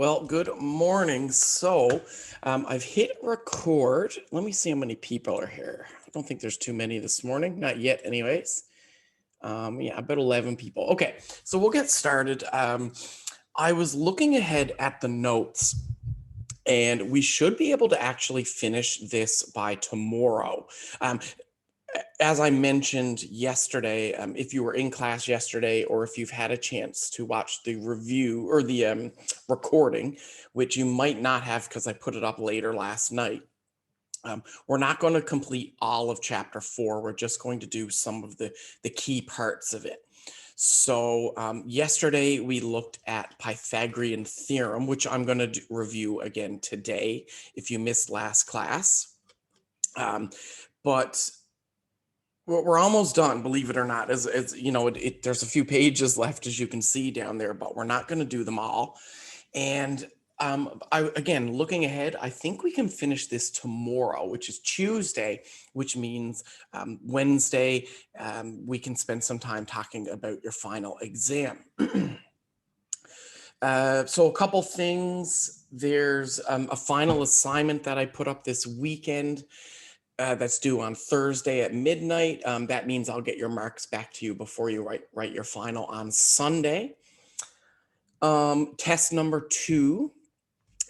Well, good morning. So I've hit record. Let me see how many people are here. I don't think there's too many this morning. Not yet, anyways. Yeah, about 11 people. Okay, so we'll get started. I was looking ahead at the notes, and we should be able to actually finish this by tomorrow. Um, as I mentioned yesterday, if you were in class yesterday, or if you've had a chance to watch the review or the recording, which you might not have because I put it up later last night, we're not going to complete all of chapter 4. We're just going to do some of the key parts of it. So yesterday we looked at Pythagorean Theorem, which I'm going to review again today if you missed last class. But we're almost done, believe it or not. As you know, there's a few pages left, as you can see down there, but we're not going to do them all. And again, looking ahead, I think we can finish this tomorrow, which is Tuesday, which means Wednesday, we can spend some time talking about your final exam. So a couple things. There's a final assignment that I put up this weekend. That's due on Thursday at midnight. That means I'll get your marks back to you before you write your final on Sunday. Test number 2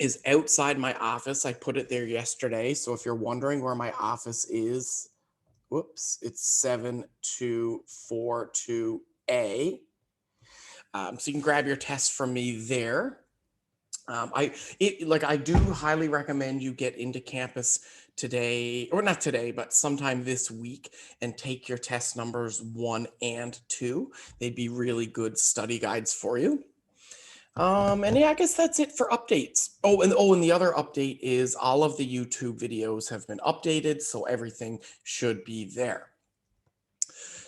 is outside my office. I put it there yesterday. So if you're wondering where my office is, whoops, it's 7242A. So you can grab your test from me there. I do highly recommend you get into campus today, or not today, but sometime this week, and take your test numbers 1 and 2. They'd be really good study guides for you. And yeah, I guess that's it for updates. And the other update is all of the YouTube videos have been updated, so everything should be there.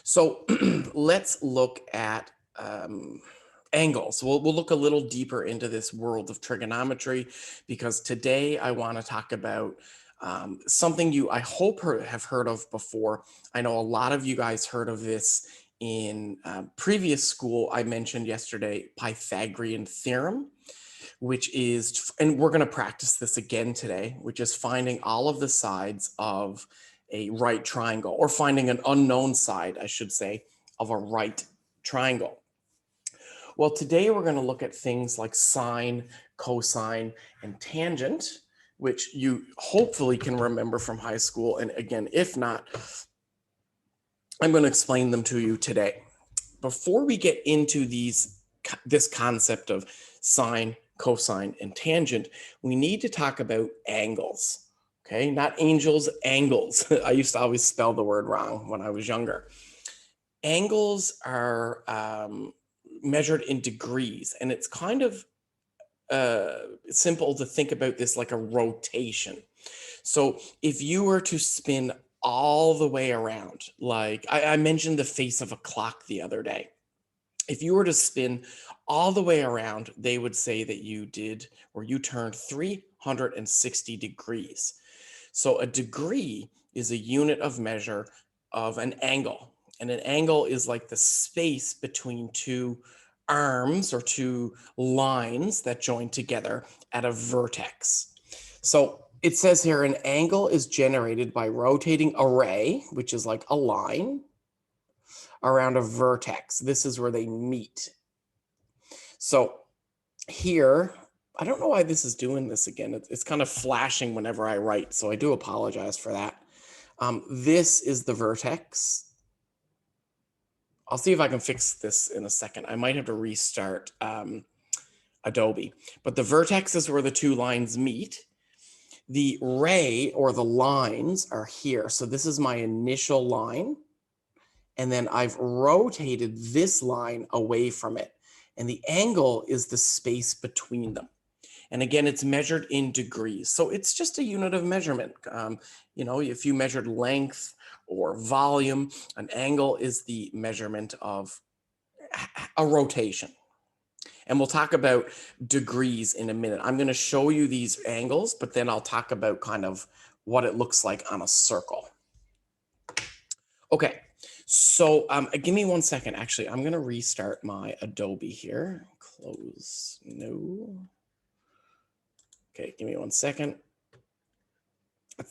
So let's look at angles. We'll look a little deeper into this world of trigonometry, because today I want to talk about something I hope have heard of before. I know a lot of you guys heard of this in previous school. I mentioned yesterday Pythagorean Theorem, which is, and we're going to practice this again today, which is finding all of the sides of a right triangle, or finding an unknown side, I should say, of a right triangle. Well, today we're going to look at things like sine, cosine, and tangent, which you hopefully can remember from high school. And again, if not, I'm going to explain them to you today. Before we get into this concept of sine, cosine, and tangent, we need to talk about angles. Okay, not angels, angles. I used to always spell the word wrong when I was younger. Angles are measured in degrees, and it's kind of simple to think about this like a rotation. So if you were to spin all the way around, like I mentioned the face of a clock the other day, if you were to spin all the way around, they would say that you turned 360 degrees. So a degree is a unit of measure of an angle. And an angle is like the space between two arms or two lines that join together at a vertex. So it says here an angle is generated by rotating a ray, which is like a line, around a vertex. This is where they meet. So here, I don't know why this is doing this again. It's kind of flashing whenever I write, so I do apologize for that. This is the vertex. I'll see if I can fix this in a second. I might have to restart Adobe. But the vertex is where the two lines meet. The ray, or the lines, are here. So this is my initial line. And then I've rotated this line away from it. And the angle is the space between them. And again, it's measured in degrees. So it's just a unit of measurement. If you measured length or volume, an angle is the measurement of a rotation. And we'll talk about degrees in a minute. I'm going to show you these angles, but then I'll talk about kind of what it looks like on a circle. Okay, so give me 1 second. Actually, I'm going to restart my Adobe here. Close. No. Okay, give me 1 second.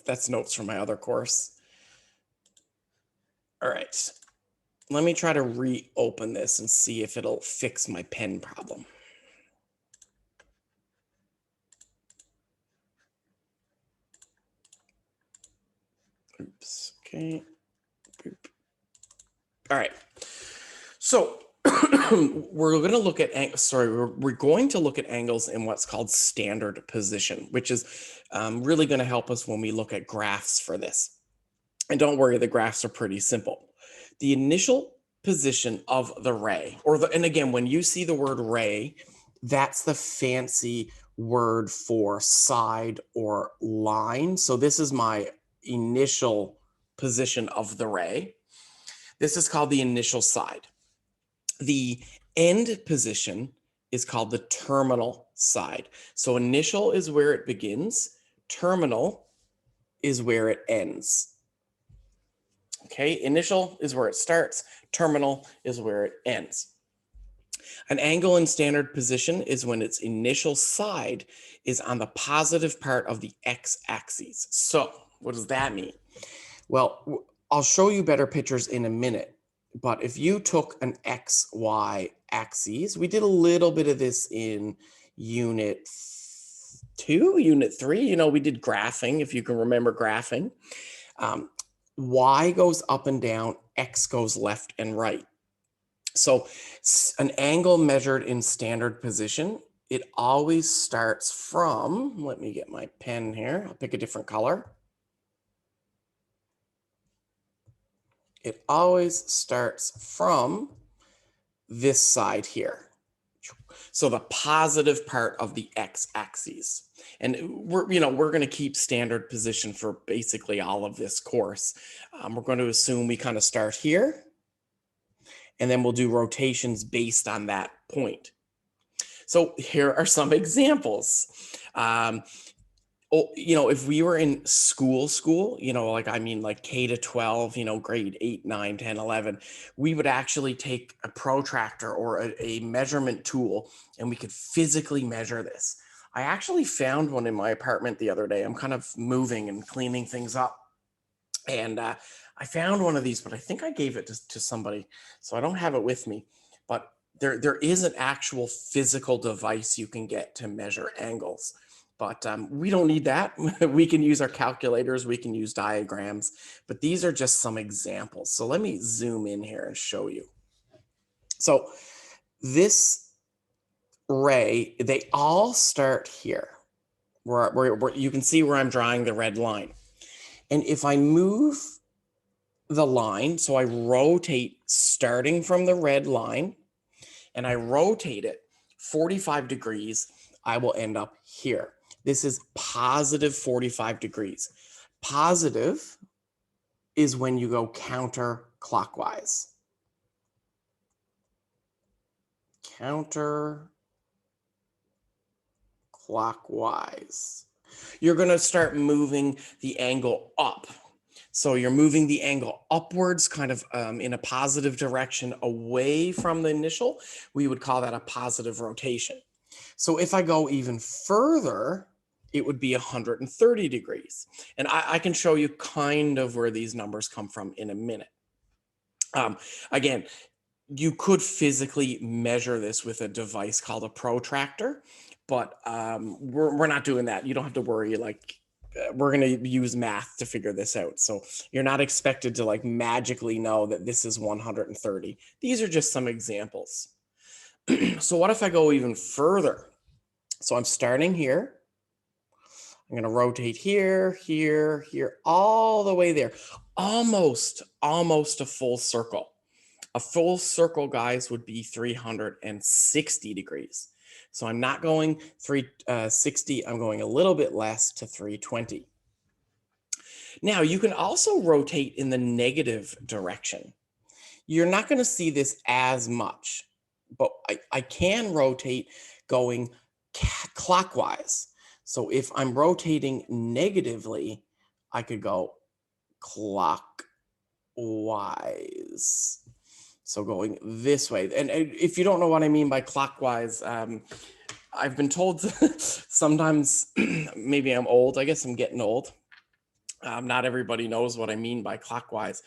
That's notes from my other course. All right, let me try to reopen this and see if it'll fix my pen problem. Oops, okay. Boop. All right, so we're going to look at we're going to look at angles in what's called standard position, which is really going to help us when we look at graphs for this. And don't worry, the graphs are pretty simple. The initial position of the ray, and again, when you see the word ray, that's the fancy word for side or line. So this is my initial position of the ray. This is called the initial side. The end position is called the terminal side. So initial is where it begins, terminal is where it ends. Okay, initial is where it starts, terminal is where it ends. An angle in standard position is when its initial side is on the positive part of the x-axis. So what does that mean? Well, I'll show you better pictures in a minute, but if you took an x-y axis, we did a little bit of this in unit 2, unit 3, we did graphing, if you can remember graphing. Y goes up and down, X goes left and right. So an angle measured in standard position, it always starts from, let me get my pen here, I'll pick a different color. It always starts from this side here. So the positive part of the x-axis. And we're going to keep standard position for basically all of this course. We're going to assume we kind of start here, and then we'll do rotations based on that point. So here are some examples. If we were in school, like K to 12, grade 8, 9, 10, 11, we would actually take a protractor or a measurement tool, and we could physically measure this. I actually found one in my apartment the other day. I'm kind of moving and cleaning things up. And I found one of these, but I think I gave it to somebody, so I don't have it with me. But there is an actual physical device you can get to measure angles. But we don't need that. We can use our calculators, we can use diagrams, but these are just some examples. So let me zoom in here and show you. So this ray, they all start here, where you can see where I'm drawing the red line. And if I move the line, so I rotate starting from the red line, and I rotate it 45 degrees, I will end up here. This is positive 45 degrees. Positive is when you go counterclockwise. Counterclockwise. You're going to start moving the angle up. So you're moving the angle upwards, kind of in a positive direction away from the initial. We would call that a positive rotation. So if I go even further, it would be 130 degrees. And I can show you kind of where these numbers come from in a minute. Again, you could physically measure this with a device called a protractor, but we're not doing that. You don't have to worry. We're going to use math to figure this out. So you're not expected to magically know that this is 130. These are just some examples. So what if I go even further? So I'm starting here. I'm going to rotate here, here, here, all the way there. Almost a full circle. A full circle, guys, would be 360 degrees. So I'm not going 360. I'm going a little bit less to 320. Now, you can also rotate in the negative direction. You're not going to see this as much, but I can rotate going clockwise. So if I'm rotating negatively, I could go clockwise. So going this way. And if you don't know what I mean by clockwise, I've been told sometimes, maybe I'm old. I guess I'm getting old. Not everybody knows what I mean by clockwise.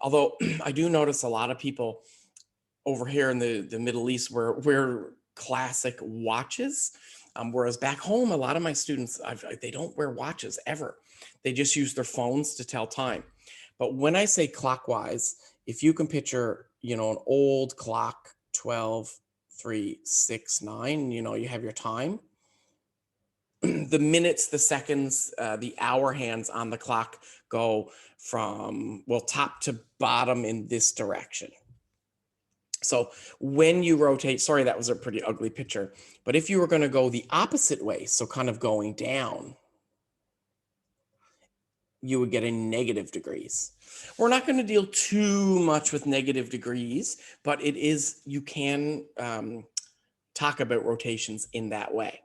Although I do notice a lot of people over here in the Middle East wear classic watches. Whereas back home, a lot of my students, they don't wear watches ever. They just use their phones to tell time. But when I say clockwise, if you can picture, an old clock, 12, 3, 6, 9, you have your time. The minutes, the seconds, the hour hands on the clock go from, well, top to bottom in this direction. So when you rotate, sorry, that was a pretty ugly picture, but if you were going to go the opposite way, so kind of going down, you would get a negative degrees. We're not going to deal too much with negative degrees, but you can talk about rotations in that way.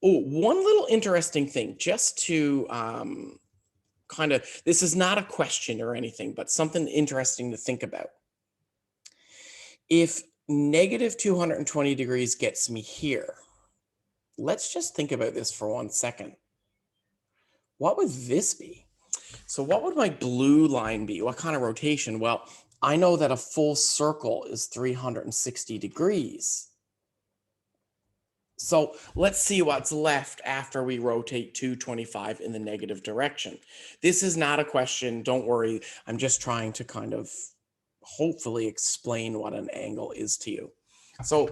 Oh, one little interesting thing, just to this is not a question or anything, but something interesting to think about. If negative 220 degrees gets me here, let's just think about this for 1 second. What would this be? So what would my blue line be? What kind of rotation? Well, I know that a full circle is 360 degrees. So let's see what's left after we rotate 225 in the negative direction. This is not a question. Don't worry. I'm just trying to kind of hopefully explain what an angle is to you. So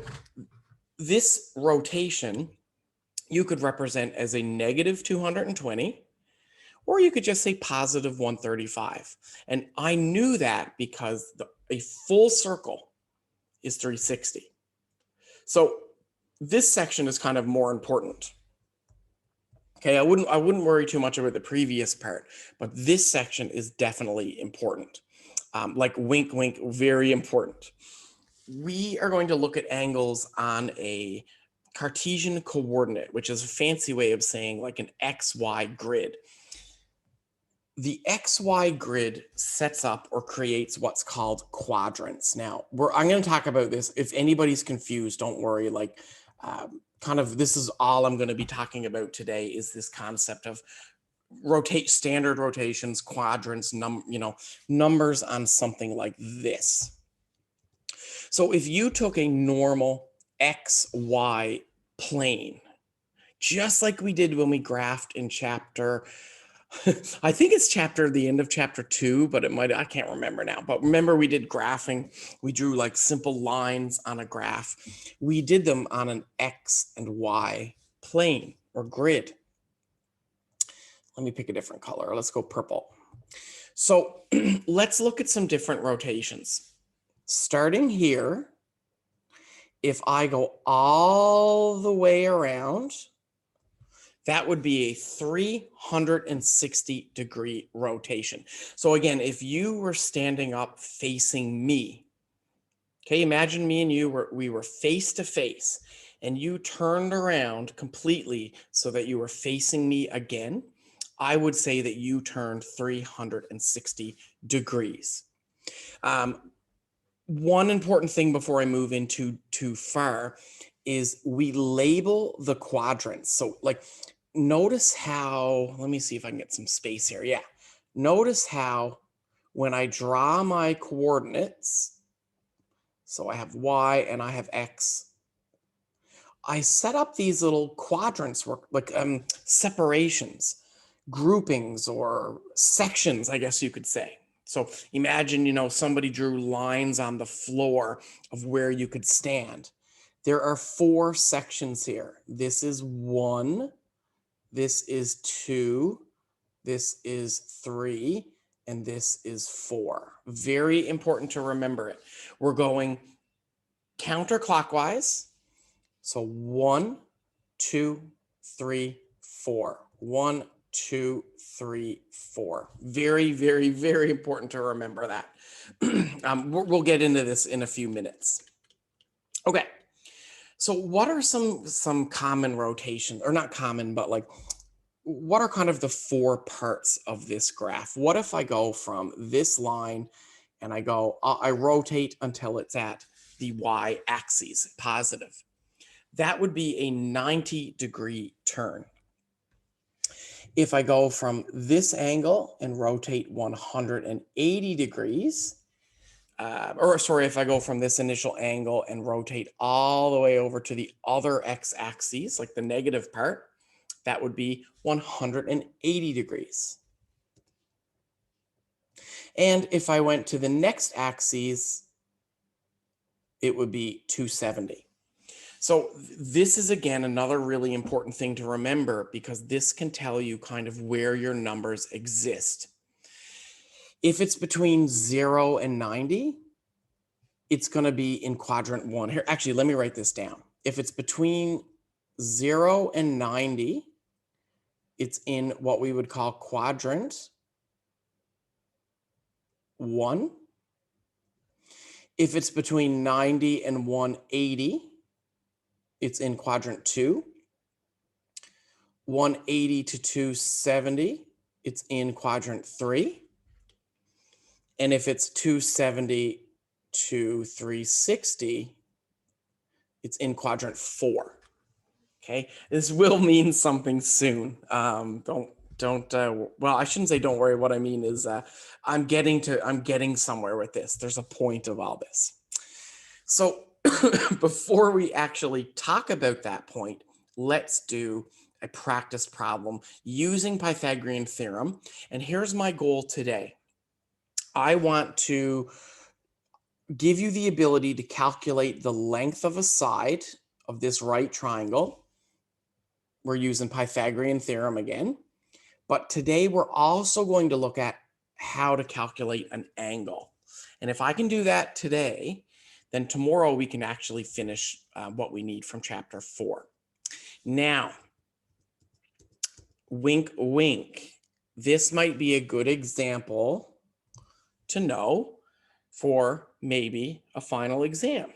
this rotation you could represent as a negative 220, or you could just say positive 135. And I knew that because a full circle is 360. So this section is kind of more important. Okay, I wouldn't worry too much about the previous part, but this section is definitely important. Like wink, wink, very important. We are going to look at angles on a Cartesian coordinate, which is a fancy way of saying like an XY grid. The XY grid sets up or creates what's called quadrants. Now, I'm going to talk about this. If anybody's confused, don't worry. Like, this is all I'm going to be talking about today is this concept of standard rotations, quadrants, numbers on something like this. So if you took a normal XY plane, just like we did when we graphed in chapter, I think it's the end of chapter 2, but I can't remember now. But remember, we did graphing. We drew like simple lines on a graph. We did them on an X and Y plane or grid. Let me pick a different color. Let's go purple. So let's look at some different rotations. Starting here, if I go all the way around, that would be a 360 degree rotation. So again, if you were standing up facing me, okay, imagine me and you we were face to face and you turned around completely so that you were facing me again, I would say that you turned 360 degrees. One important thing before I move into too far is we label the quadrants. So like, notice how, let me see if I can get some space here. Yeah. Notice how when I draw my coordinates, so I have Y and I have X, I set up these little quadrants, like separations, groupings or sections, I guess you could say. So imagine, somebody drew lines on the floor of where you could stand. There are 4 sections here. This is 1, this is 2, this is 3, and this is 4. Very important to remember it. We're going counterclockwise. So 1, 2, 3, 4. 1, 2, 3, 4. Very, very, very important to remember that. We'll get into this in a few minutes. Okay. So what are some common rotations, or not common, but like, what are kind of the 4 parts of this graph? What if I go from this line and I rotate until it's at the Y axis, positive. that would be a 90-degree turn. If I go from this angle and rotate 180 degrees, if I go from this initial angle and rotate all the way over to the other x-axis, like the negative part, that would be 180 degrees. And if I went to the next axis, it would be 270. So this is, again, another really important thing to remember, because this can tell you kind of where your numbers exist. If it's between 0 and 90, it's going to be in quadrant 1. Here, actually, let me write this down. If it's between 0 and 90, it's in what we would call quadrant 1. If it's between 90 and 180, it's in quadrant 2. 180 to 270, it's in quadrant 3. And if it's 270 to 360, it's in quadrant 4. Okay, this will mean something soon. Well, I shouldn't say don't worry. What I mean is I'm getting somewhere with this. There's a point of all this. So before we actually talk about that point, let's do a practice problem using Pythagorean theorem. And here's my goal today. I want to give you the ability to calculate the length of a side of this right triangle. We're using Pythagorean theorem again. But today we're also going to look at how to calculate an angle. And if I can do that today, then tomorrow we can actually finish what we need from chapter 4. Now, wink, wink. This might be a good example to know for maybe a final exam.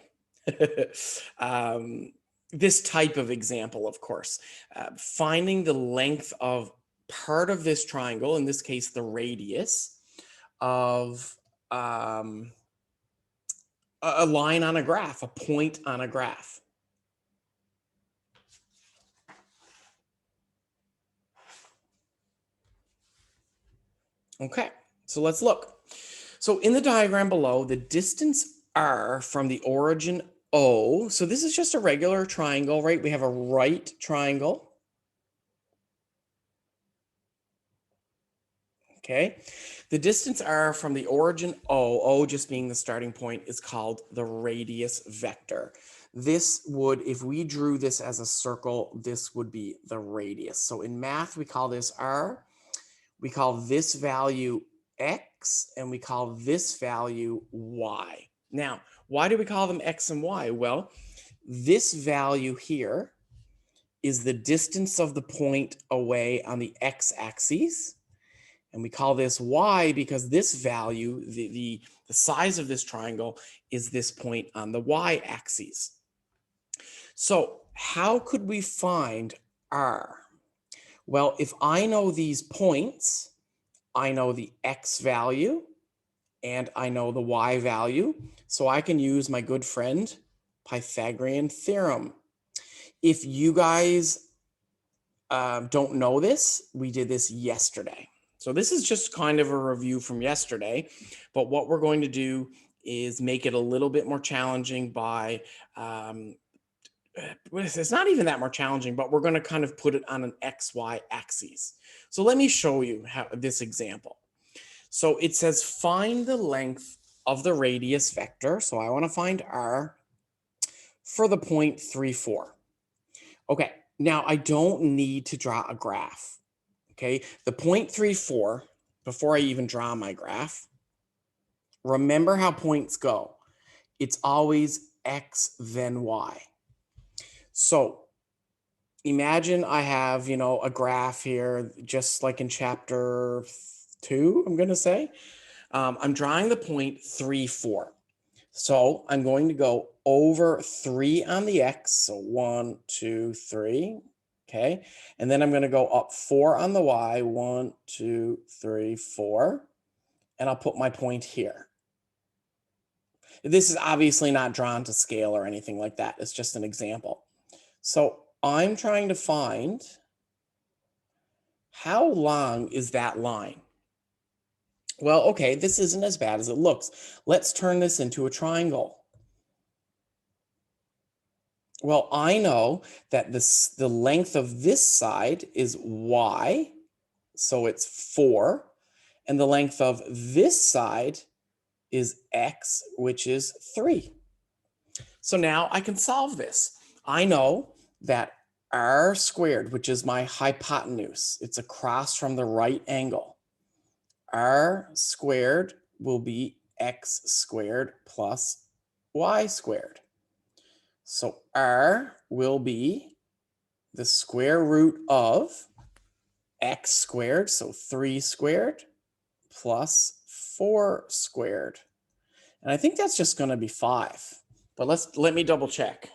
This type of example, of course, finding the length of part of this triangle, in this case, the radius of a line on a graph, a point on a graph. Okay, so let's look. So in the diagram below, the distance r from the origin O, so this is just a regular triangle, right? We have a right triangle. Okay, the distance r from the origin O just being the starting point, is called the radius vector. This would, if we drew this as a circle, this would be the radius. So in math, we call this r. We call this value x, and we call this value y. Now, why do we call them x and y? Well, this value here is the distance of the point away on the x-axis. And we call this y because this value, the size of this triangle, is this point on the y-axis. So how could we find r? Well, if I know these points, I know the x value and I know the y value. So I can use my good friend Pythagorean theorem. If you guys don't know this, we did this yesterday. So this is just kind of a review from yesterday, but what we're going to do is make it a little bit more challenging by, it's not even that more challenging, but we're going to kind of put it on an XY axis. So let me show you how this example. So it says find the length of the radius vector. So I want to find r for the point 3, 4. Okay, now I don't need to draw a graph. Okay, the point 3, 4, before I even draw my graph, remember how points go. It's always x then y. So imagine I have, a graph here, just like in chapter 2, I'm going to say. I'm drawing the point 3, 4. So I'm going to go over 3 on the x. So 1, 2, 3. Okay. And then I'm going to go up 4 on the y. 1, 2, 3, 4. And I'll put my point here. This is obviously not drawn to scale or anything like that. It's just an example. So I'm trying to find how long is that line? Well, okay, this isn't as bad as it looks. Let's turn this into a triangle. Well, I know that the length of this side is y, so it's 4, and the length of this side is x, which is 3. So now I can solve this. I know that r squared, which is my hypotenuse, it's across from the right angle. R squared will be x squared plus y squared. So r will be the square root of x squared, so 3 squared, plus 4 squared. And I think that's just going to be 5. But let me double check,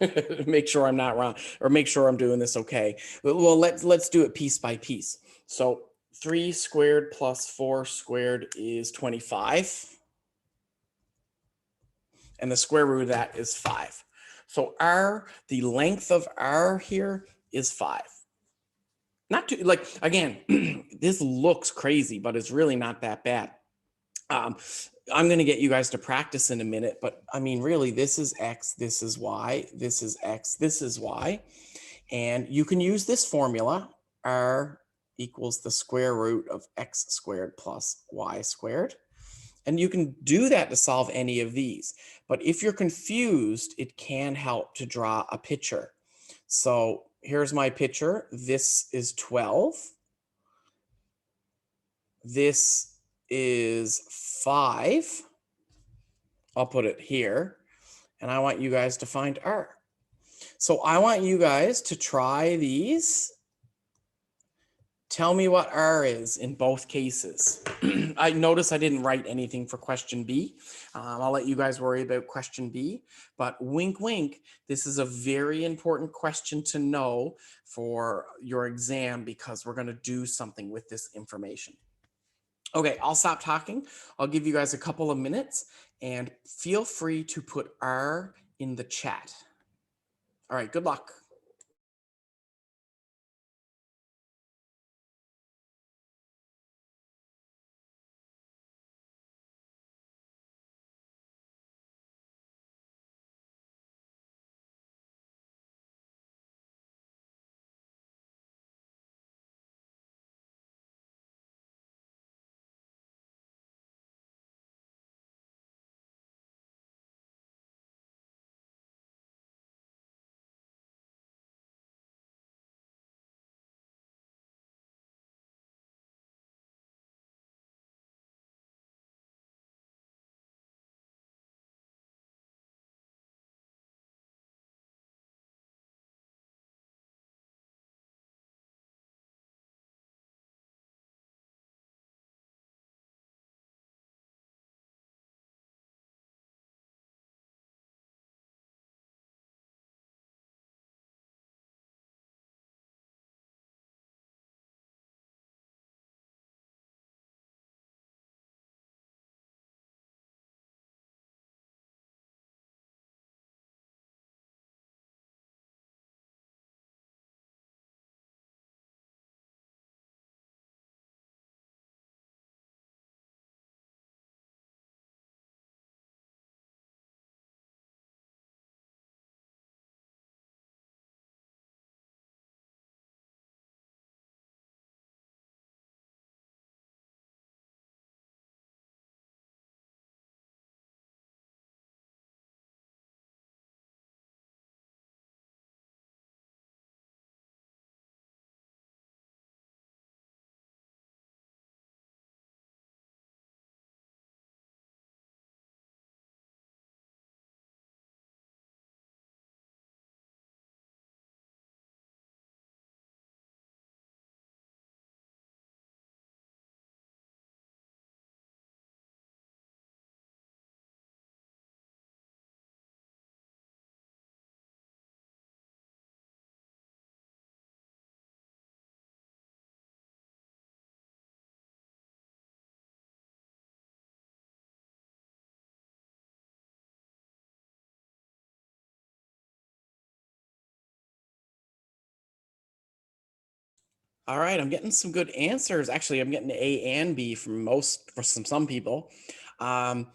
make sure I'm not wrong, or make sure I'm doing this okay. Well, let's do it piece by piece. So 3 squared plus 4 squared is 25. And the square root of that is 5. So the length of r here is 5. Not too, like, again, this looks crazy, but it's really not that bad. Um, I'm going to get you guys to practice in a minute, but I mean, really, this is x, this is y, this is x, this is y. And you can use this formula, r equals the square root of x squared plus y squared. And you can do that to solve any of these. But if you're confused, it can help to draw a picture. So here's my picture. This is 12. This is 5. I'll put it here. And I want you guys to find r. So I want you guys to try these. Tell me what r is in both cases. I notice I didn't write anything for question B. I'll let you guys worry about question B. But wink, wink, this is a very important question to know for your exam because we're going to do something with this information. Okay, I'll stop talking. I'll give you guys a couple of minutes and feel free to put R in the chat. All right, good luck. All right, I'm getting some good answers. Actually, I'm getting A and B from some people. Um,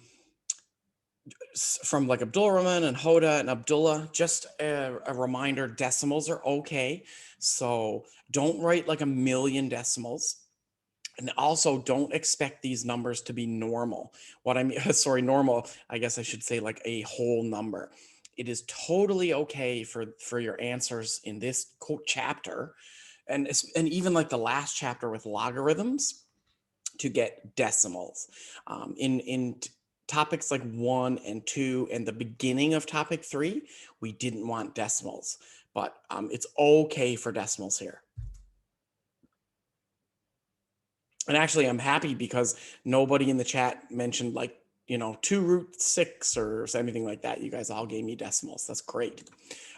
from like Abdul Rahman and Hoda and Abdullah, just a reminder, decimals are okay. So don't write like a million decimals. And also don't expect these numbers to be normal. What I mean, sorry, normal, I guess I should say like a whole number. It is totally okay for your answers in this chapter and even like the last chapter with logarithms to get decimals. In topics like 1 and 2 and the beginning of topic 3, we didn't want decimals, but it's okay for decimals here. And actually, I'm happy because nobody in the chat mentioned like, 2√6 or anything like that. You guys all gave me decimals. That's great.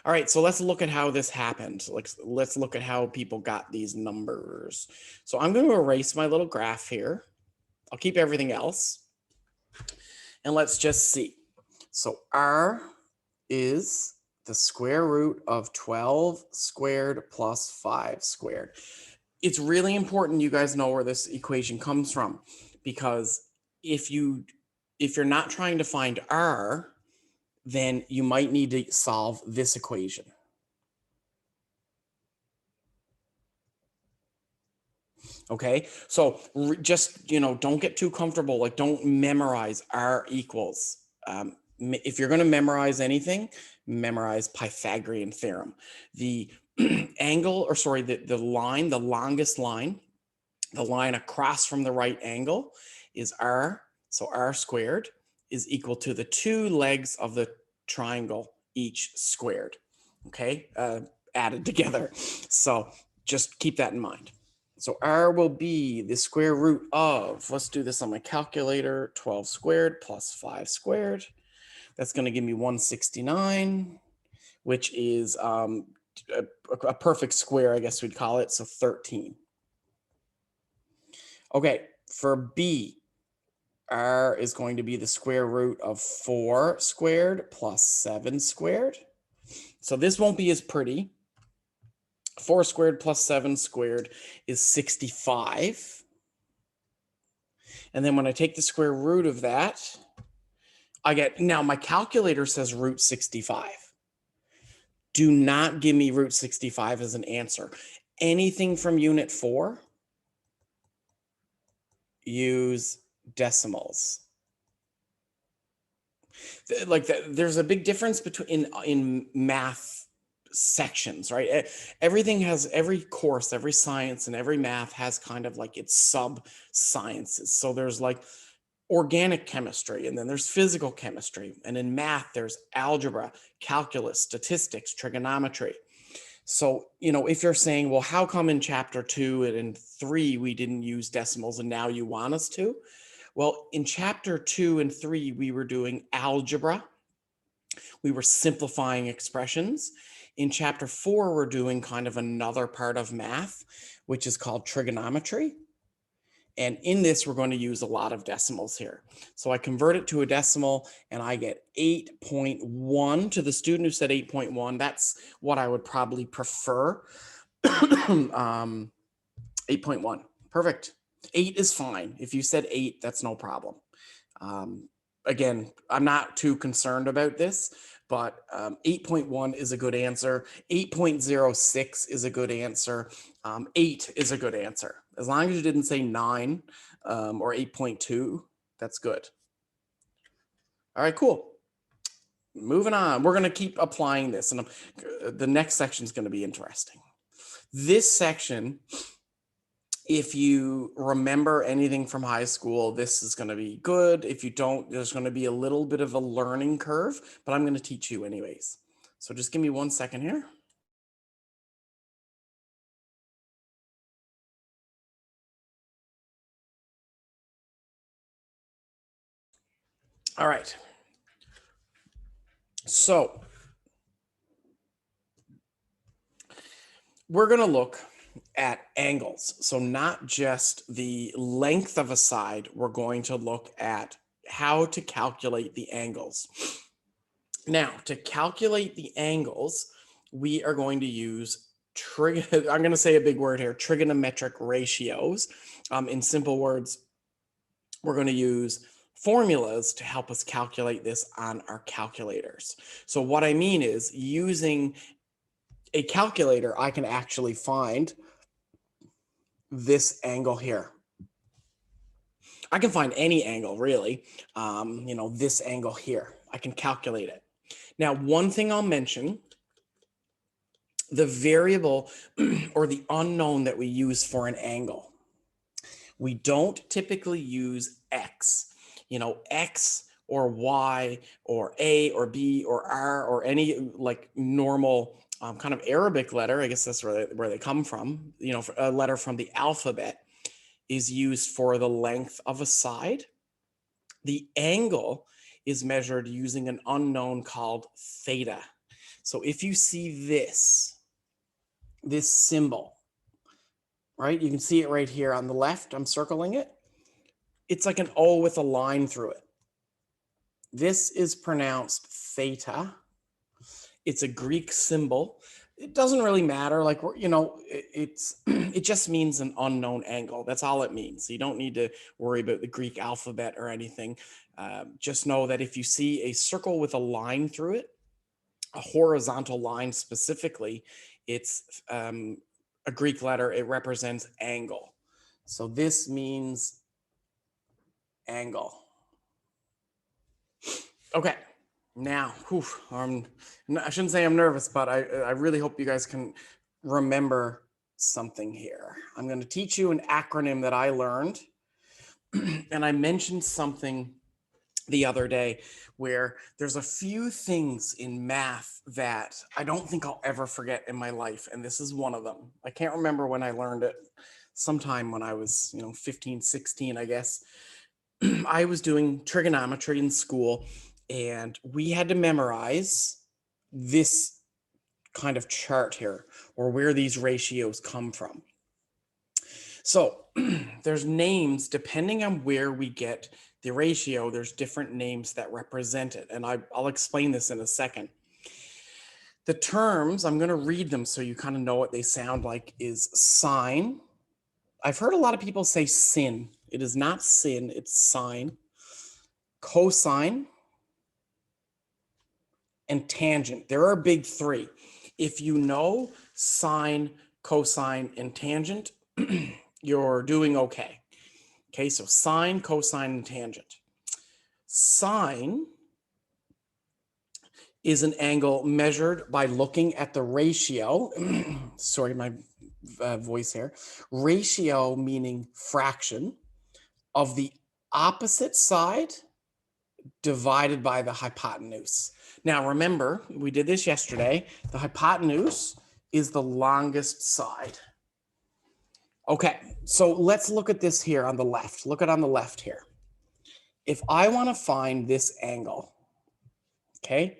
All right, so let's look at how this happened. Let's look at how people got these numbers. So I'm going to erase my little graph here. I'll keep everything else. And let's just see. So R is the square root of 12 squared plus 5 squared. It's really important you guys know where this equation comes from, because if you're not trying to find R, then you might need to solve this equation. Okay, so just, don't get too comfortable. Like, don't memorize R equals. If you're going to memorize anything, memorize Pythagorean theorem. The angle, or sorry, the line, the longest line, the line across from the right angle is R. So R squared is equal to the two legs of the triangle, each squared. Okay, added together. So just keep that in mind. So R will be the square root of, let's do this on my calculator, 12 squared plus 5 squared. That's going to give me 169, which is a perfect square, I guess we'd call it, so 13. Okay, for B, R is going to be the square root of 4 squared plus 7 squared. So this won't be as pretty. 4 squared plus 7 squared is 65. And then when I take the square root of that, I get, now my calculator says root 65. Do not give me root 65 as an answer. Anything from unit 4, use decimals. Like there's a big difference between in math sections, right? Every course, every science, and every math has kind of like its sub sciences. So there's like organic chemistry, and then there's physical chemistry, and in math there's algebra, calculus, statistics, trigonometry. So, if you're saying, well, how come in chapter 2 and in 3 we didn't use decimals and now you want us to? Well, in chapter 2 and 3 we were doing algebra. We were simplifying expressions. In chapter 4 we're doing kind of another part of math, which is called trigonometry. And in this, we're going to use a lot of decimals here. So I convert it to a decimal and I get 8.1. To the student who said 8.1, that's what I would probably prefer. 8.1, perfect. 8 is fine. If you said 8, that's no problem. Again, I'm not too concerned about this, but 8.1 is a good answer. 8.06 is a good answer. 8 is a good answer. As long as you didn't say 9 or 8.2, that's good. All right, cool. Moving on. We're going to keep applying this, and the next section is going to be interesting. This section, if you remember anything from high school, this is going to be good. If you don't, there's going to be a little bit of a learning curve, but I'm going to teach you anyways. So just give me 1 second here. All right. So we're going to look at angles. So not just the length of a side, we're going to look at how to calculate the angles. Now, to calculate the angles, we are going to use I'm going to say a big word here, trigonometric ratios. In simple words, we're going to use formulas to help us calculate this on our calculators. So what I mean is, using a calculator, I can actually find this angle here. I can find any angle, really. This angle here, I can calculate it. Now, one thing I'll mention, the variable or the unknown that we use for an angle. We don't typically use X, X or Y or A or B or R or any like normal kind of Arabic letter. I guess that's where they come from. A letter from the alphabet is used for the length of a side. The angle is measured using an unknown called theta. So if you see this symbol, right? You can see it right here on the left. I'm circling it. It's like an O with a line through it. This is pronounced theta. It's a Greek symbol. It doesn't really matter. Like, it just means an unknown angle. That's all it means. You don't need to worry about the Greek alphabet or anything. Just know that if you see a circle with a line through it, a horizontal line specifically, it's a Greek letter. It represents angle. So this means angle. Okay. Now, I shouldn't say I'm nervous, but I really hope you guys can remember something here. I'm going to teach you an acronym that I learned. And I mentioned something the other day where there's a few things in math that I don't think I'll ever forget in my life. And this is one of them. I can't remember when I learned it, sometime when I was, 15, 16, I guess. I was doing trigonometry in school, and we had to memorize this kind of chart here, or where these ratios come from. So there's names, depending on where we get the ratio, there's different names that represent it. And I'll explain this in a second. The terms, I'm going to read them so you kind of know what they sound like, is sine. I've heard a lot of people say sin. It is not sin, it's sine. Cosine and tangent. There are big three. If you know sine, cosine, and tangent, you're doing okay. Okay, so sine, cosine, and tangent. Sine is an angle measured by looking at the ratio. Sorry, my voice here. Ratio meaning fraction of the opposite side divided by the hypotenuse. Now, remember, we did this yesterday. The hypotenuse is the longest side. Okay, so let's look at this here on the left. Look at on the left here. If I want to find this angle, okay,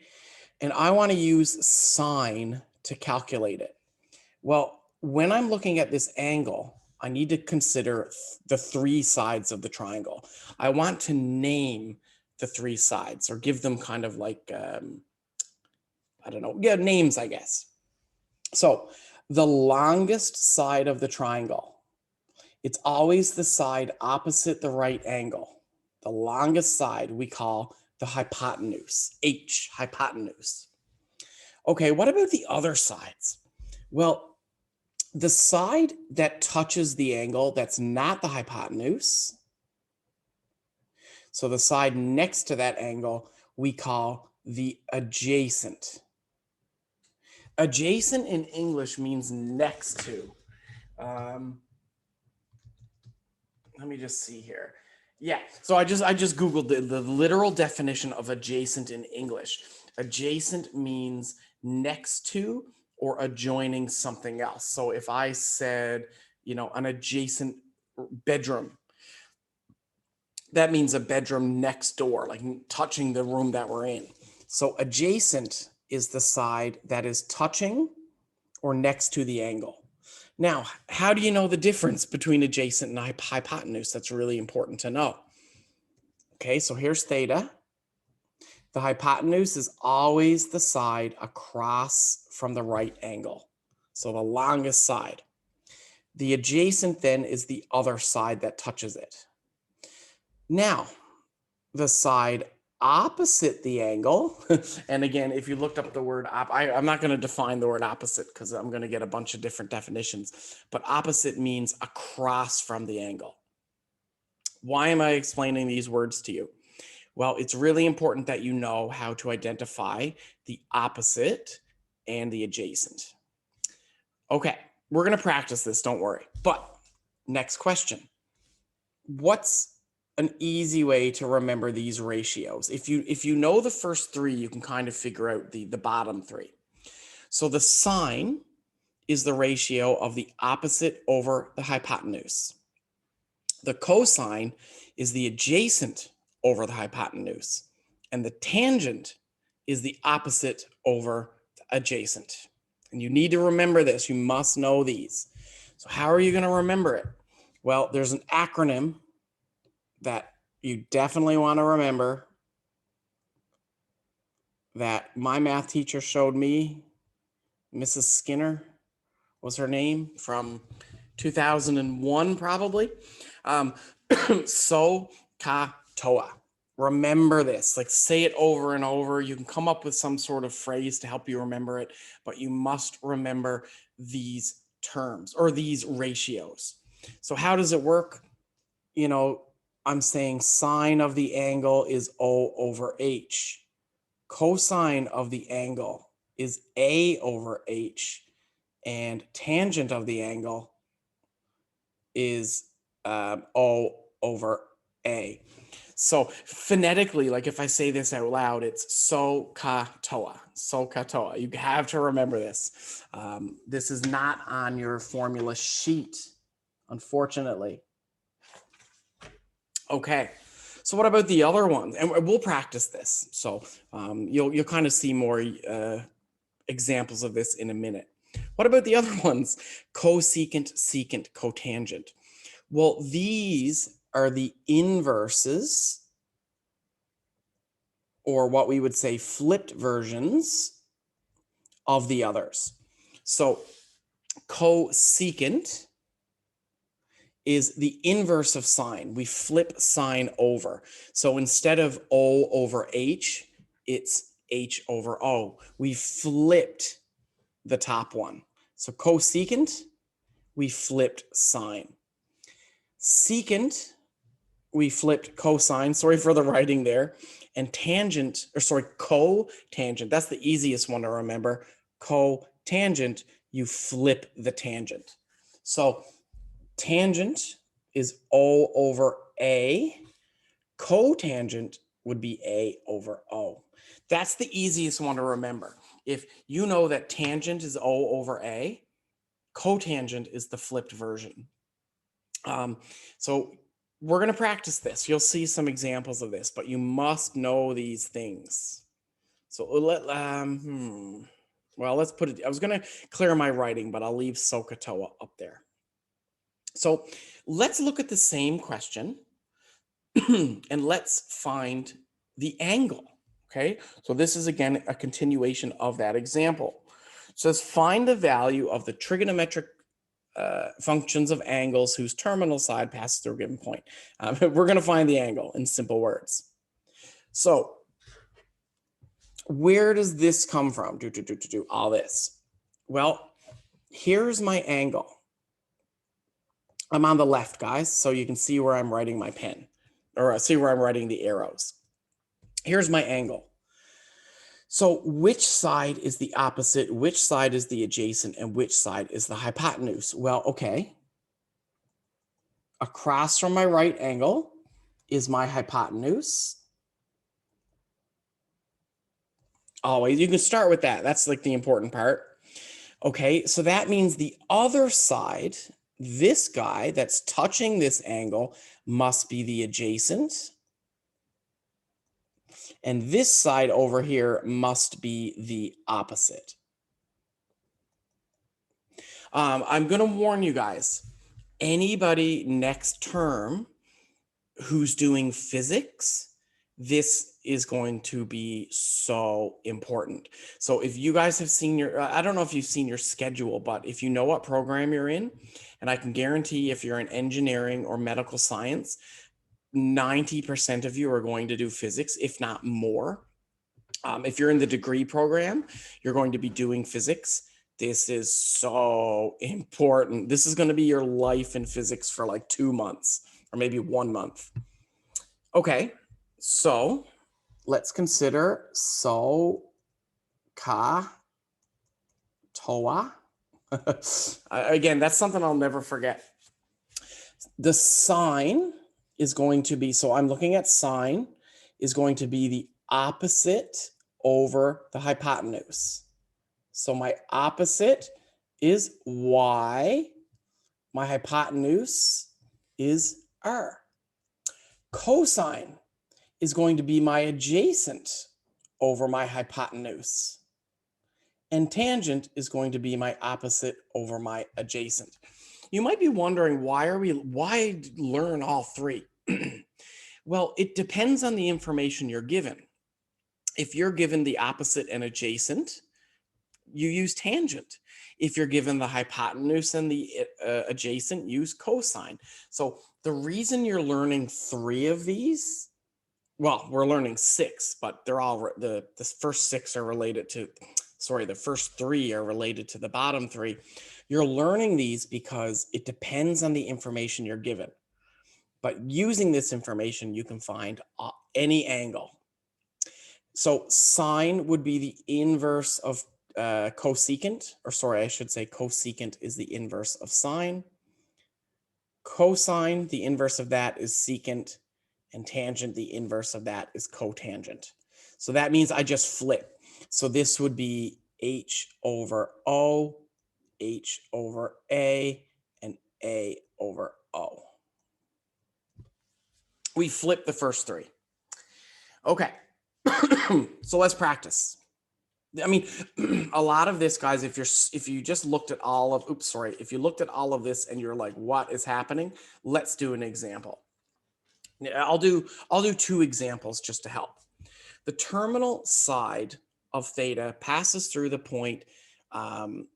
and I want to use sine to calculate it. Well, when I'm looking at this angle, I need to consider the three sides of the triangle. I want to name the three sides, or give them kind of like, I don't know, names, I guess. So the longest side of the triangle, it's always the side opposite the right angle. The longest side we call the hypotenuse, H, hypotenuse. Okay, what about the other sides? Well, the side that touches the angle that's not the hypotenuse, so the side next to that angle, we call the adjacent. Adjacent in English means next to. Let me just see here. Yeah, so I just Googled the literal definition of adjacent in English. Adjacent means next to or adjoining something else. So if I said, an adjacent bedroom, that means a bedroom next door, like touching the room that we're in. So adjacent is the side that is touching or next to the angle. Now, how do you know the difference between adjacent and hypotenuse? That's really important to know. Okay, so here's theta. The hypotenuse is always the side across from the right angle. So the longest side. The adjacent then is the other side that touches it. Now, the side opposite the angle, and again, if you looked up the word I'm not going to define the word opposite because I'm going to get a bunch of different definitions, but opposite means across from the angle. Why am I explaining these words to you? Well, it's really important that you know how to identify the opposite and the adjacent. Okay, we're going to practice this, don't worry. But next question. What's an easy way to remember these ratios? If you know the first three, you can kind of figure out the bottom three. So the sine is the ratio of the opposite over the hypotenuse. The cosine is the adjacent over the hypotenuse. And the tangent is the opposite over the adjacent. And you need to remember this. You must know these. So how are you going to remember it? Well, there's an acronym that you definitely want to remember that my math teacher showed me. Mrs. Skinner was her name, from 2001 probably. SOHCAHTOA. Remember this, like say it over and over. You can come up with some sort of phrase to help you remember it, but you must remember these terms or these ratios. So how does it work? You know, I'm saying sine of the angle is O over H. Cosine of the angle is A over H. And tangent of the angle is O over A. So phonetically, like if I say this out loud, it's SOHCAHTOA. SOHCAHTOA. You have to remember this. This is not on your formula sheet, unfortunately. Okay, so what about the other ones? And we'll practice this. So you'll kind of see more examples of this in a minute. What about the other ones? Cosecant, secant, cotangent. Well, these are the inverses, or what we would say flipped versions of the others. So cosecant is the inverse of sine. We flip sine over. So instead of O over H, it's H over O. We flipped the top one. So cosecant, we flipped sine. Secant, we flipped cosine. Sorry for the writing there. And tangent, or sorry, cotangent. That's the easiest one to remember. Cotangent, you flip the tangent. So tangent is O over A. Cotangent would be A over O. That's the easiest one to remember. If you know that tangent is O over A, cotangent is the flipped version. So we're going to practice this. You'll see some examples of this, but you must know these things. So well, let's put it, I was going to clear my writing, but I'll leave SOHCAHTOA up there. So let's look at the same question and let's find the angle. Okay, so this is again a continuation of that example. It says find the value of the trigonometric functions of angles whose terminal side passes through a given point. We're going to find the angle in simple words. So where does this come from? All this. Well, here's my angle. I'm on the left, guys, so you can see where I'm writing my pen, or see where I'm writing the arrows. Here's my angle. So which side is the opposite, which side is the adjacent, and which side is the hypotenuse? Well, okay. Across from my right angle is my hypotenuse. Always, you can start with that. That's like the important part. Okay, so that means the other side, this guy that's touching this angle, must be the adjacent. And this side over here must be the opposite. I'm going to warn you guys, anybody next term who's doing physics this is going to be so important. So if you guys have seen your, I don't know if you've seen your schedule, but if you know what program you're in, and I can guarantee if you're in engineering or medical science, 90% of you are going to do physics, if not more. If you're in the degree program, you're going to be doing physics. This is so important. This is going to be your life in physics for like 2 months or maybe 1 month. Okay, so let's consider Toa. Again, that's something I'll never forget. The sine is going to be, so I'm looking at sine, is going to be the opposite over the hypotenuse. So my opposite is y. My hypotenuse is r. Cosine is going to be my adjacent over my hypotenuse. And tangent is going to be my opposite over my adjacent. You might be wondering, why learn all three? Well, it depends on the information you're given. If you're given the opposite and adjacent, you use tangent. If you're given the hypotenuse and the adjacent, use cosine. So the reason you're learning 3 of these, well, we're learning 6, but they're all, the first 6 are related to, sorry, the first 3 are related to the bottom 3. You're learning these because it depends on the information you're given. But using this information, you can find any angle. So sine would be the inverse of cosecant, or sorry, I should say cosecant is the inverse of sine. Cosine, the inverse of that is secant, and tangent, the inverse of that is cotangent. So that means I just flip. So this would be h over o, h over a, and a over o. We flip the first 3. Okay, so let's practice. I mean, a lot of this, guys, if you just looked at all of, if you looked at all of this and you're like, what is happening? Let's do an example. I'll do 2 examples just to help. The terminal side of theta passes through the point 3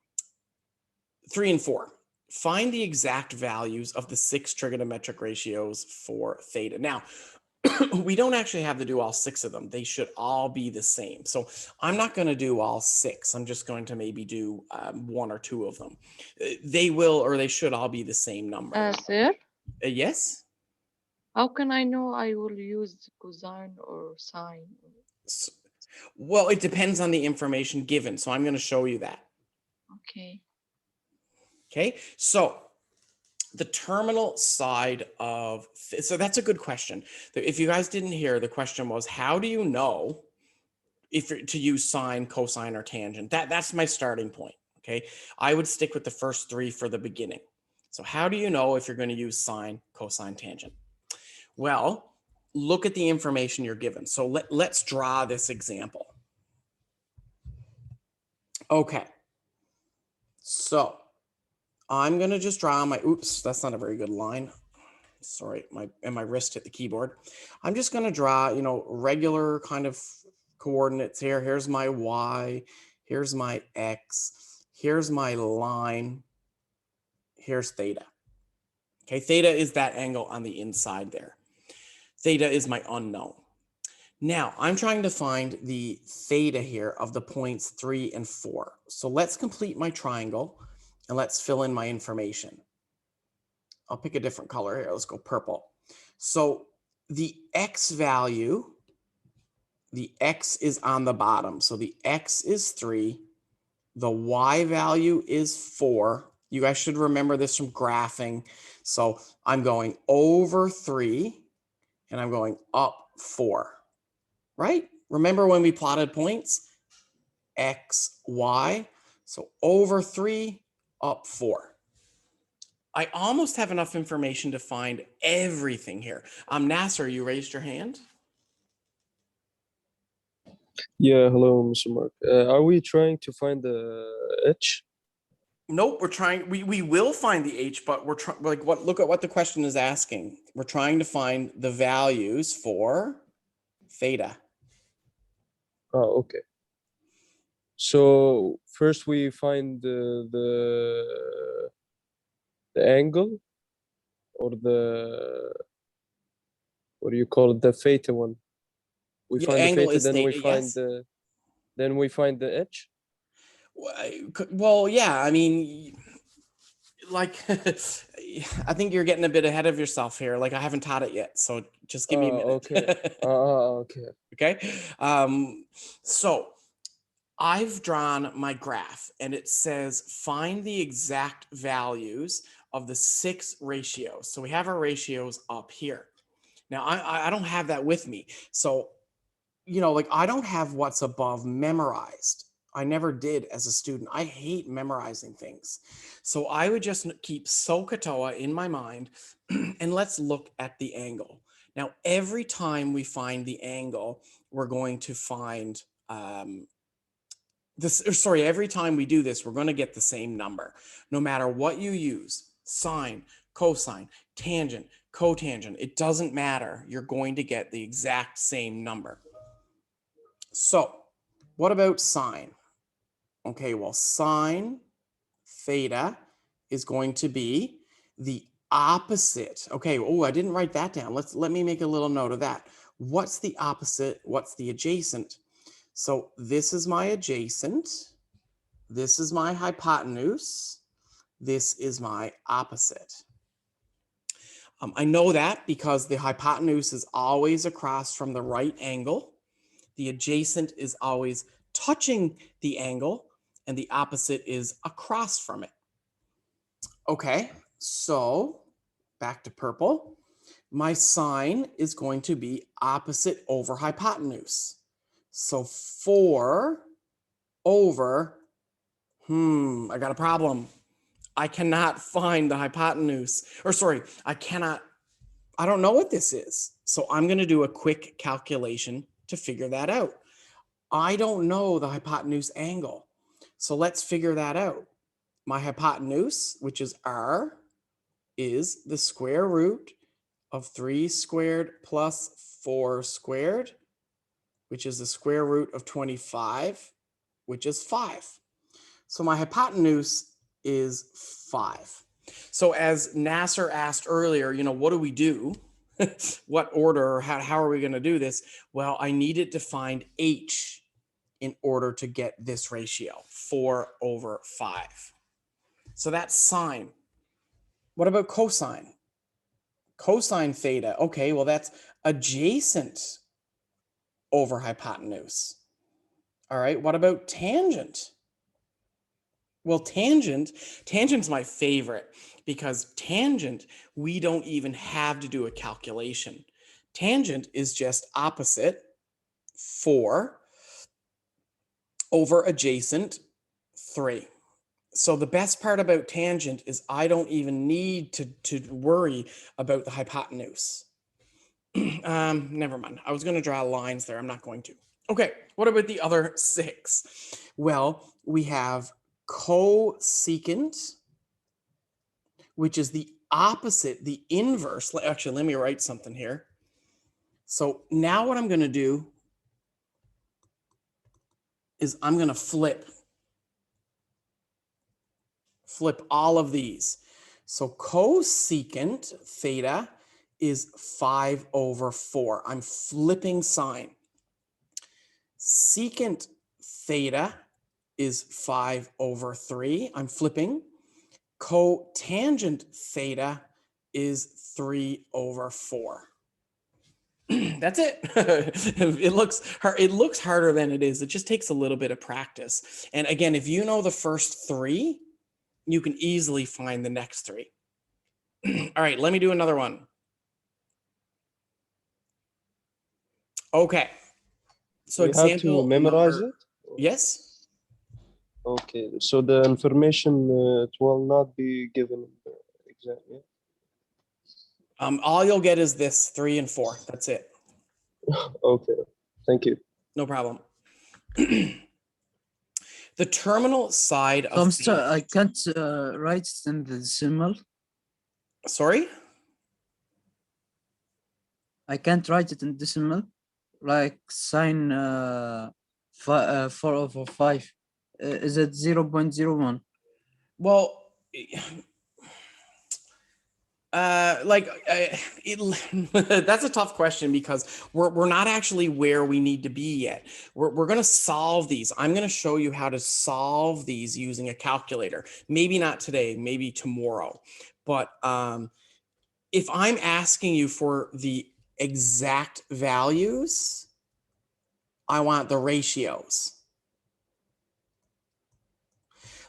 and 4. Find the exact values of the 6 trigonometric ratios for theta. Now, we don't actually have to do all 6 of them. They should all be the same. So I'm not going to do all 6. I'm just going to maybe do 1 or 2 of them. They will, or they should all be the same number. Sir, Yes? how can I know I will use cosine or sine? Well, it depends on the information given. So I'm going to show you that. Okay. Okay, so the terminal side of, so that's a good question. If you guys didn't hear, the question was, how do you know if to use sine, cosine, or tangent? That's my starting point, okay? I would stick with the first 3 for the beginning. So how do you know if you're going to use sine, cosine, tangent? Well, look at the information you're given. So let's draw this example. Okay, so I'm going to just draw my, oops, that's not a very good line. Sorry, my wrist hit the keyboard. I'm just going to draw, regular kind of coordinates here. Here's my y, here's my x, here's my line, here's theta. Okay, theta is that angle on the inside there. Theta is my unknown. Now, I'm trying to find the theta here of the points 3 and 4. So let's complete my triangle and let's fill in my information. I'll pick a different color here. Let's go purple. So the x value, the x is on the bottom. So the x is 3. The y value is 4. You guys should remember this from graphing. So I'm going over 3 and I'm going up 4. Right? Remember when we plotted points? X, Y. So over 3, up 4. I almost have enough information to find everything here. Nasser, you raised your hand? Yeah, hello, Mr. Mark. Are we trying to find the h? Nope, we're trying, we will find the h, but we're trying, like, look at what the question is asking. We're trying to find the values for theta. Oh, okay. So first we find the angle, or what do you call it, the theta one. We Yeah, find the angle theta, is then we theta, find yes. the edge. Well, yeah, I mean, like, I think you're getting a bit ahead of yourself here. Like, I haven't taught it yet, so just give me a minute. Okay. Okay. Okay. So I've drawn my graph and it says find the exact values of the 6 ratios. So we have our ratios up here. Now I don't have that with me. So, like I don't have what's above memorized. I never did as a student. I hate memorizing things. So I would just keep SOHCAHTOA in my mind and let's look at the angle. Now, every time we find the angle, we're going to find every time we do this, we're going to get the same number. No matter what you use, sine, cosine, tangent, cotangent, it doesn't matter. You're going to get the exact same number. So what about sine? Okay, well, sine theta is going to be the opposite. Okay, oh, I didn't write that down. Let me make a little note of that. What's the opposite? What's the adjacent? So this is my adjacent. This is my hypotenuse. This is my opposite. I know that because the hypotenuse is always across from the right angle. The adjacent is always touching the angle, and the opposite is across from it. Okay, so back to purple. My sine is going to be opposite over hypotenuse. So 4 over, I got a problem. I cannot find the hypotenuse, or sorry, I don't know what this is. So I'm going to do a quick calculation to figure that out. I don't know the hypotenuse angle. So let's figure that out. My hypotenuse, which is r, is the square root of 3 squared plus 4 squared, which is the square root of 25, which is 5. So my hypotenuse is 5. So as Nasser asked earlier, what do we do? What order, or how are we going to do this? Well, I needed to find h in order to get this ratio, 4 over 5. So that's sine. What about cosine? Cosine theta. Okay, well, that's adjacent over hypotenuse. All right, what about tangent? Well, tangent's my favorite because tangent, we don't even have to do a calculation. Tangent is just opposite 4 over adjacent 3. So the best part about tangent is I don't even need to worry about the hypotenuse. Never mind. I was going to draw lines there. I'm not going to. Okay, what about the other 6? Well, we have cosecant, which is the opposite, the inverse. Actually, let me write something here. So now what I'm going to do is I'm going to flip all of these. So cosecant theta is 5 over 4. I'm flipping sine. Secant theta is 5 over 3. I'm flipping. Cotangent theta is 3 over 4. That's it. It looks harder than it is. It just takes a little bit of practice. And again, if you know the first 3, you can easily find the next 3. All right, let me do another one. Okay. So We have example to memorize number, it? yes? Okay, so the information it will not be given in the exam, yeah? All you'll get is this 3 and 4. That's it. Okay, thank you. No problem. The terminal side of I'm sorry, I can't write it in the decimal. Sorry? I can't write it in decimal. like sine 4/5. Is it 0.01? Well, that's a tough question because we're not actually where we need to be yet. We're going to solve these. I'm going to show you how to solve these using a calculator. Maybe not today, maybe tomorrow. But if I'm asking you for the exact values, I want the ratios.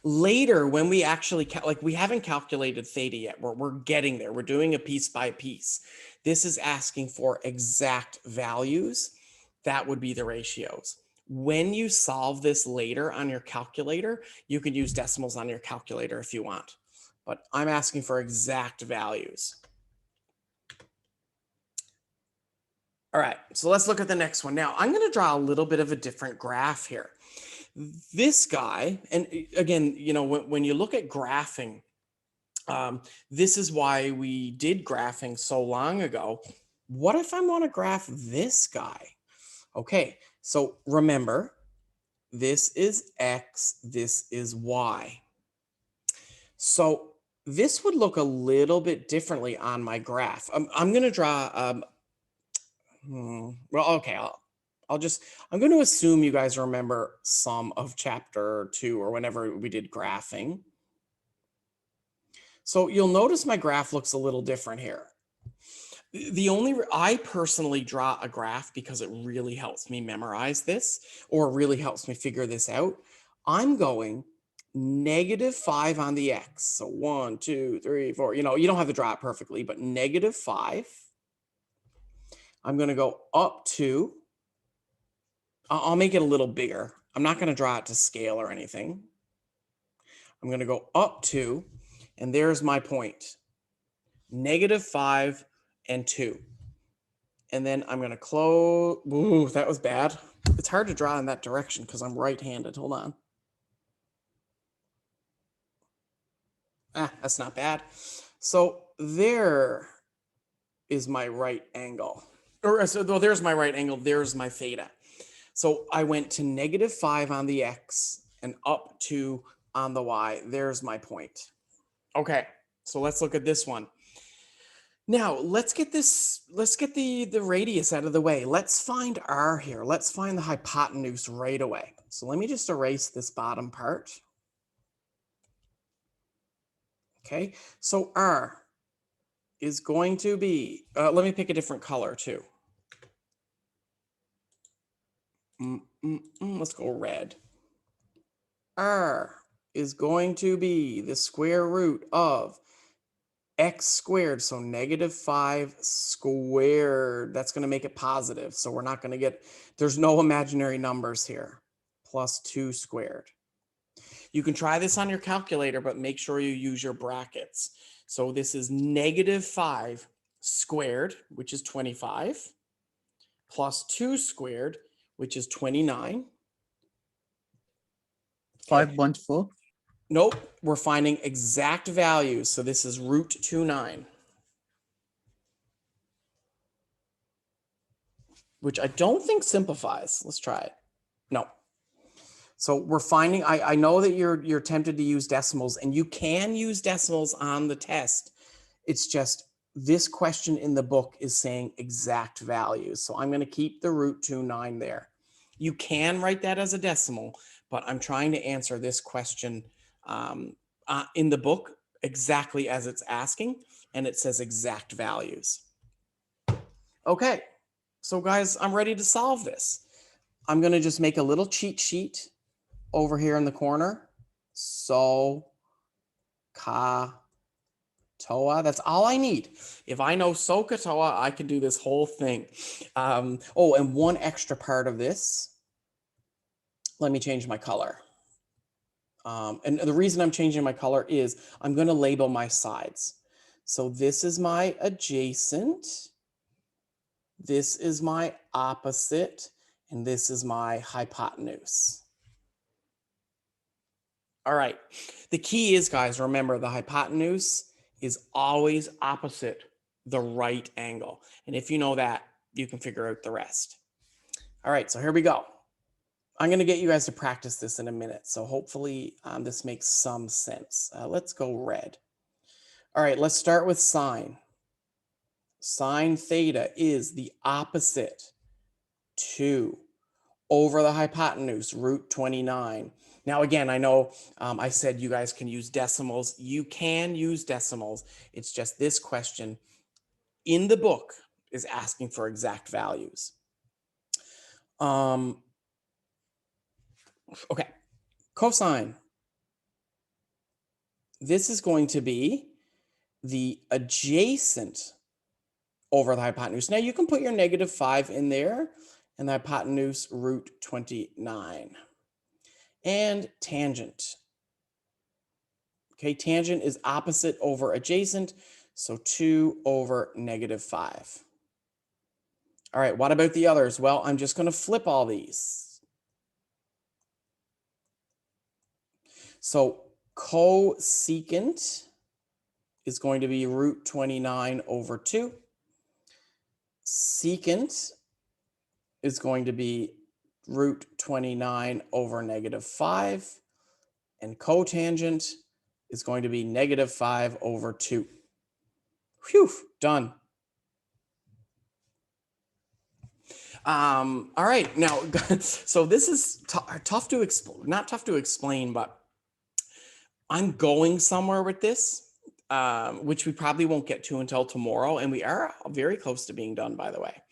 Later, when we actually we haven't calculated theta yet, we're getting there. We're doing a piece by piece. This is asking for exact values. That would be the ratios. When you solve this later on your calculator, you can use decimals on your calculator if you want, but I'm asking for exact values. All right, so let's look at the next one. Now, I'm going to draw a little bit of a different graph here. This guy, and again, you know, when you look at graphing, this is why we did graphing so long ago. What if I want to graph this guy? Okay, so remember, this is X, this is Y. So this would look a little bit differently on my graph. I'm going to draw, well, okay, I'm going to assume you guys remember some of chapter 2 or whenever we did graphing. So you'll notice my graph looks a little different here. I personally draw a graph because it really helps me memorize this, or really helps me figure this out. I'm going -5 on the X. So 1, 2, 3, 4, you know, you don't have to draw it perfectly, but -5. I'm going to go up to, I'll make it a little bigger. I'm not going to draw it to scale or anything. I'm going to go up to, and there's my point, -5 and 2. And then I'm going to close. Ooh, that was bad. It's hard to draw in that direction because I'm right-handed. Hold on. That's not bad. So there is my right angle. There's my right angle. There's my theta. So I went to -5 on the X and up 2 on the Y. There's my point. Okay, so let's look at this one. Now let's get the radius out of the way. Let's find R here. Let's find the hypotenuse right away. So let me just erase this bottom part. Okay, so R is going to be, let me pick a different color too. Let's go red. R is going to be the square root of x squared, so -5 squared. That's going to make it positive. So we're not going to get, there's no imaginary numbers here, plus 2 squared. You can try this on your calculator, but make sure you use your brackets. So this is -5 squared, which is 25, plus 2 squared, which is 29. 5.4. Nope, we're finding exact values. So this is √29, which I don't think simplifies. Let's try it. No. So we're finding, I know that you're tempted to use decimals, and you can use decimals on the test. It's just this question in the book is saying exact values. So I'm going to keep the √29 there. You can write that as a decimal, but I'm trying to answer this question in the book exactly as it's asking, and it says exact values. Okay, so guys, I'm ready to solve this. I'm going to just make a little cheat sheet over here in the corner. So, Toa, that's all I need. If I know SOHCAHTOA, I can do this whole thing. Oh, and one extra part of this. Let me change my color. And the reason I'm changing my color is I'm going to label my sides. So this is my adjacent. This is my opposite. And this is my hypotenuse. All right. The key is, guys, remember the hypotenuse is always opposite the right angle. And if you know that, you can figure out the rest. All right, so here we go. I'm going to get you guys to practice this in a minute. So hopefully this makes some sense. Let's go red. All right, let's start with sine. Sine theta is the opposite 2 over the hypotenuse, root 29. Now, again, I know I said you guys can use decimals. You can use decimals. It's just this question in the book is asking for exact values. Okay, cosine. This is going to be the adjacent over the hypotenuse. Now you can put your -5 in there and the hypotenuse root 29. And tangent. Okay, tangent is opposite over adjacent, so 2 over -5. All right, what about the others? Well, I'm just going to flip all these. So cosecant is going to be root 29 over 2. Secant is going to be root 29 over -5. And cotangent is going to be -5 over 2. Whew, done. All right, now, so this is tough to explain, not tough to explain, but I'm going somewhere with this, which we probably won't get to until tomorrow. And we are very close to being done, by the way.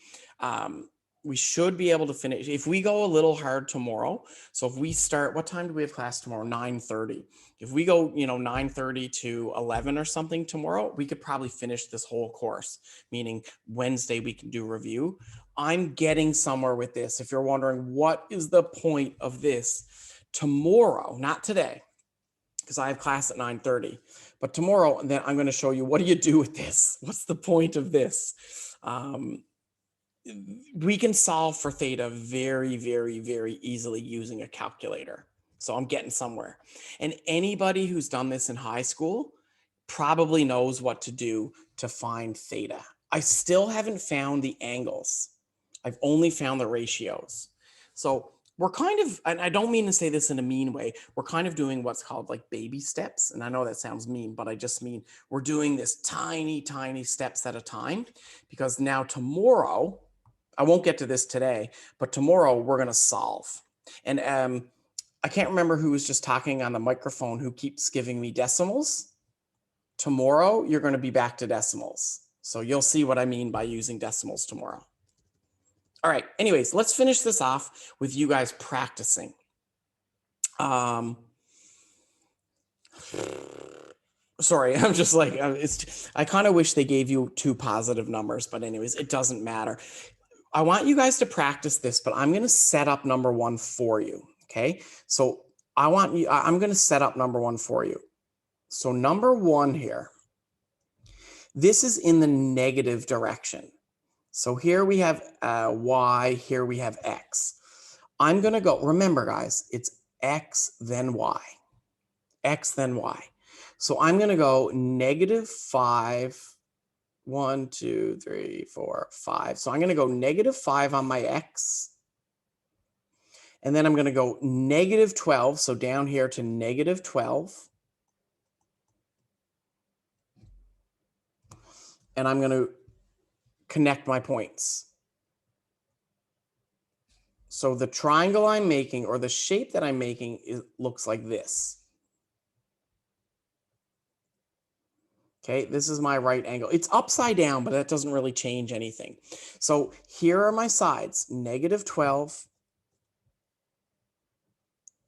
We should be able to finish if we go a little hard tomorrow. So if we start, what time do we have class tomorrow? 9:30. If we go, 9:30 to 11 or something tomorrow, we could probably finish this whole course, meaning Wednesday we can do review. I'm getting somewhere with this. If you're wondering what is the point of this tomorrow, not today, because I have class at 9:30, but tomorrow, then I'm going to show you, what do you do with this? What's the point of this? We can solve for theta very, very, very easily using a calculator. So I'm getting somewhere. And anybody who's done this in high school probably knows what to do to find theta. I still haven't found the angles. I've only found the ratios. So we're kind of, and I don't mean to say this in a mean way, we're kind of doing what's called like baby steps. And I know that sounds mean, but I just mean we're doing this tiny, tiny steps at a time, because now tomorrow, I won't get to this today, but tomorrow we're going to solve. And I can't remember who was just talking on the microphone who keeps giving me decimals. Tomorrow, you're going to be back to decimals. So you'll see what I mean by using decimals tomorrow. All right. Anyways, let's finish this off with you guys practicing. Sorry, I'm just like, I kind of wish they gave you 2 positive numbers, but anyways, it doesn't matter. I want you guys to practice this, but I'm going to set up number 1 for you. Okay. So I'm going to set up number 1 for you. So number 1 here, this is in the negative direction. So here we have y, here we have x. I'm going to go, remember guys, it's x, then y, x, then y. So I'm going to go -5, 1, 2, 3, 4, 5. So I'm going to go -5 on my x. And then I'm going to go -12. So down here to -12. And I'm going to connect my points. So the triangle I'm making, or the shape that I'm making, looks like this. Okay, this is my right angle. It's upside down, but that doesn't really change anything. So here are my sides, -12,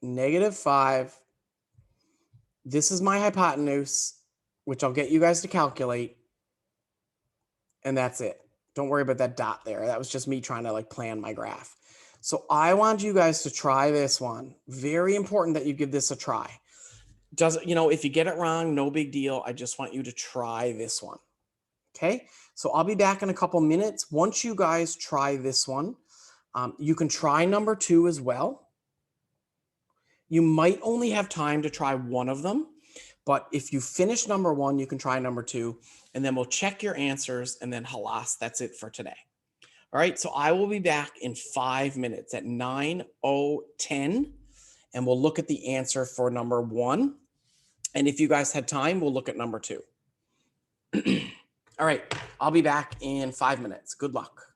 -5. This is my hypotenuse, which I'll get you guys to calculate. And that's it. Don't worry about that dot there. That was just me trying to like plan my graph. So I want you guys to try this one. Very important that you give this a try. If you get it wrong, no big deal. I just want you to try this one. Okay, so I'll be back in a couple minutes. Once you guys try this one, you can try number 2 as well. You might only have time to try one of them, but if you finish number 1, you can try number 2, and then we'll check your answers, and then halas, that's it for today. All right, so I will be back in 5 minutes at 9:10, and we'll look at the answer for number 1. And if you guys had time, we'll look at number 2. All right, I'll be back in 5 minutes. Good luck.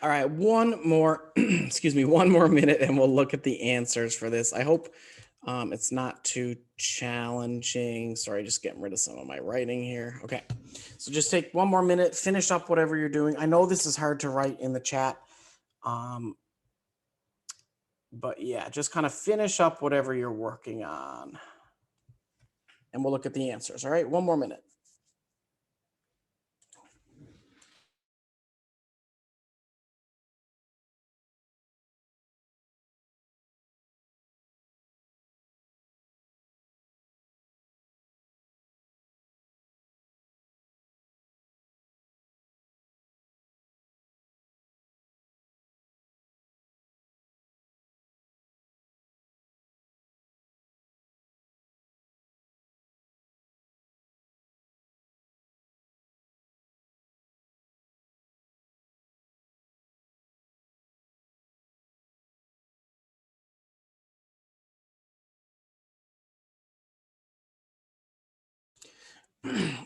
All right, one more, excuse me, one more minute and we'll look at the answers for this. I hope it's not too challenging. Sorry, just getting rid of some of my writing here. Okay, so just take one more minute, finish up whatever you're doing. I know this is hard to write in the chat, but yeah, just kind of finish up whatever you're working on. And we'll look at the answers. All right, one more minute.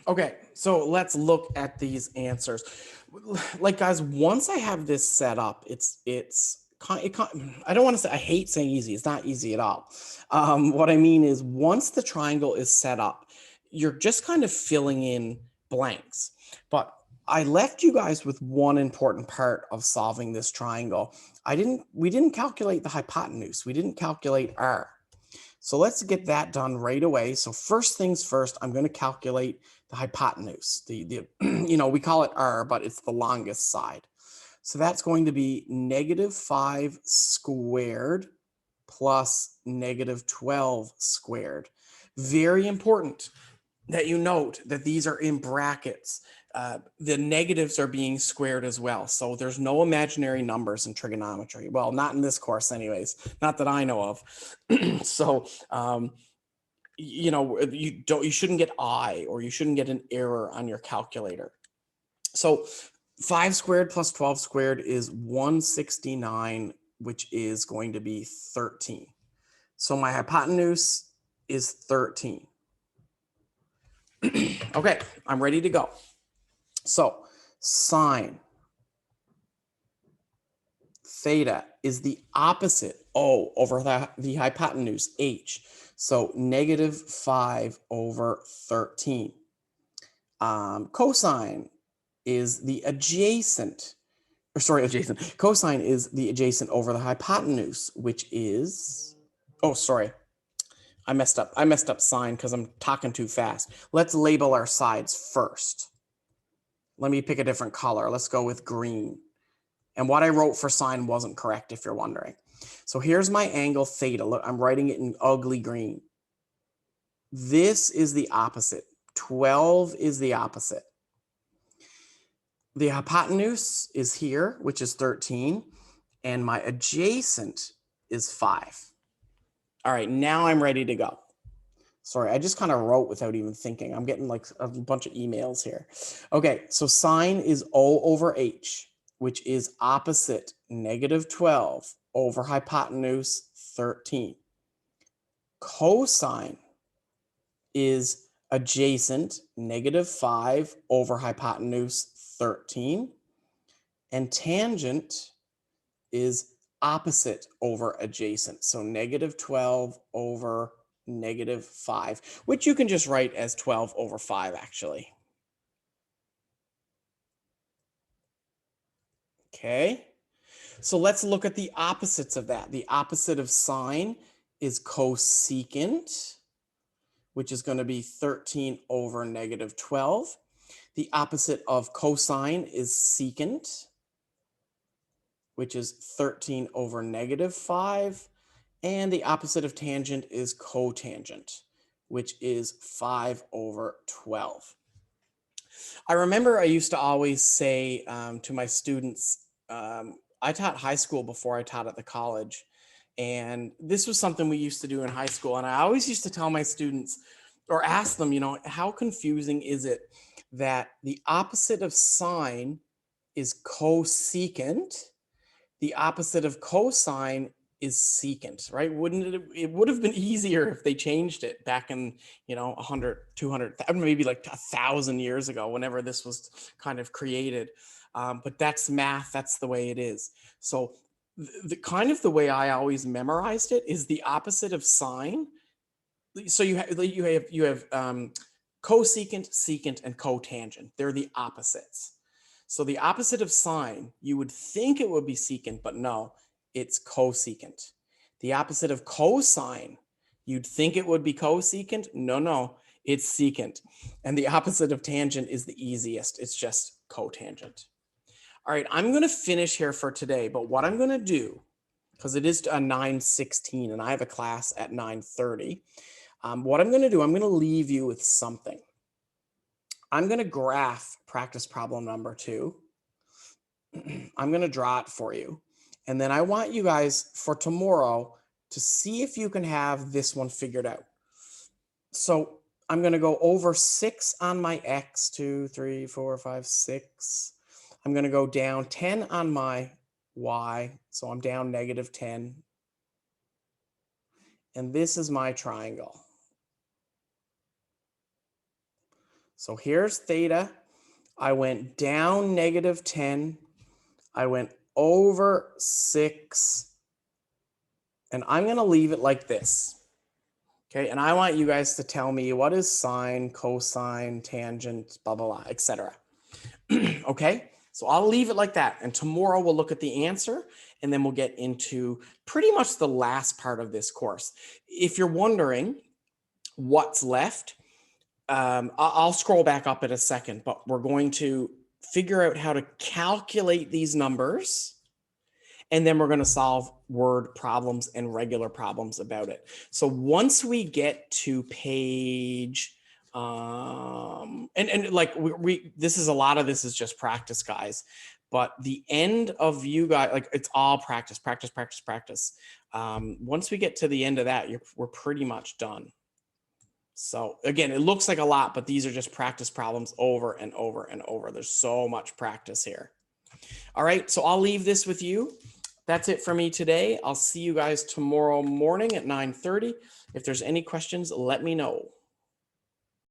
Okay, so let's look at these answers. Like guys, once I have this set up, I don't want to say, I hate saying easy. It's not easy at all. What I mean is once the triangle is set up, you're just kind of filling in blanks. But I left you guys with one important part of solving this triangle. We didn't calculate the hypotenuse. We didn't calculate R. So let's get that done right away. So first things first, I'm going to calculate the hypotenuse. We call it R, but it's the longest side. So that's going to be -5 squared plus -12 squared. Very important that you note that these are in brackets. The negatives are being squared as well. So there's no imaginary numbers in trigonometry. Well, not in this course anyways, not that I know of. So, you shouldn't get I, or you shouldn't get an error on your calculator. So 5 squared plus 12 squared is 169, which is going to be 13. So my hypotenuse is 13. Okay, I'm ready to go. So sine theta is the opposite O over the hypotenuse H. So -5 over 13. Cosine is the adjacent, cosine is the adjacent over the hypotenuse, which is, oh, sorry. I messed up sine because I'm talking too fast. Let's label our sides first. Let me pick a different color. Let's go with green. And what I wrote for sine wasn't correct, if you're wondering. So here's my angle theta. Look, I'm writing it in ugly green. This is the opposite. 12 is the opposite. The hypotenuse is here, which is 13. And my adjacent is 5. All right, now I'm ready to go. Sorry, I just kind of wrote without even thinking. I'm getting like a bunch of emails here. Okay, so sine is O over H, which is opposite -12 over hypotenuse 13. Cosine is adjacent -5 over hypotenuse 13. And tangent is opposite over adjacent. So -12 over -5, which you can just write as 12 over 5, actually. Okay, so let's look at the opposites of that. The opposite of sine is cosecant, which is going to be 13 over -12. The opposite of cosine is secant, which is 13 over -5. And the opposite of tangent is cotangent, which is 5 over 12. I remember I used to always say to my students, I taught high school before I taught at the college. And this was something we used to do in high school. And I always used to tell my students or ask them, how confusing is it that the opposite of sine is cosecant? The opposite of cosine is secant, right? It would have been easier if they changed it back in, 100, 200, maybe like 1,000 years ago, whenever this was kind of created. But that's math. That's the way it is. So the kind of the way I always memorized it is the opposite of sine. So you have cosecant, secant, and cotangent. They're the opposites. So the opposite of sine, you would think it would be secant, but no, it's cosecant. The opposite of cosine, you'd think it would be cosecant. No, it's secant. And the opposite of tangent is the easiest. It's just cotangent. All right, I'm going to finish here for today, but what I'm going to do, because it is 9:16 and I have a class at 9:30, what I'm going to do, I'm going to leave you with something. I'm going to graph practice problem number 2. I'm going to draw it for you. And then I want you guys for tomorrow to see if you can have this one figured out. So I'm going to go over 6 on my X, 2, 3, 4, 5, 6. I'm going to go down 10 on my Y. So I'm down -10. And this is my triangle. So here's theta. I went down -10. I went over 6. And I'm going to leave it like this. Okay, and I want you guys to tell me what is sine, cosine, tangent, blah, blah, blah, etc. Okay, so I'll leave it like that. And tomorrow we'll look at the answer, and then we'll get into pretty much the last part of this course. If you're wondering what's left, I'll scroll back up in a second, but we're going to figure out how to calculate these numbers. And then we're going to solve word problems and regular problems about it. So once we get to page, like this is a lot of this is just practice, guys. But the end of you guys, like it's all practice. Once we get to the end of that, we're pretty much done. So again, it looks like a lot, but these are just practice problems over and over and over. There's so much practice here. All right, so I'll leave this with you. That's it for me today. I'll see you guys tomorrow morning at 9:30. If there's any questions, let me know.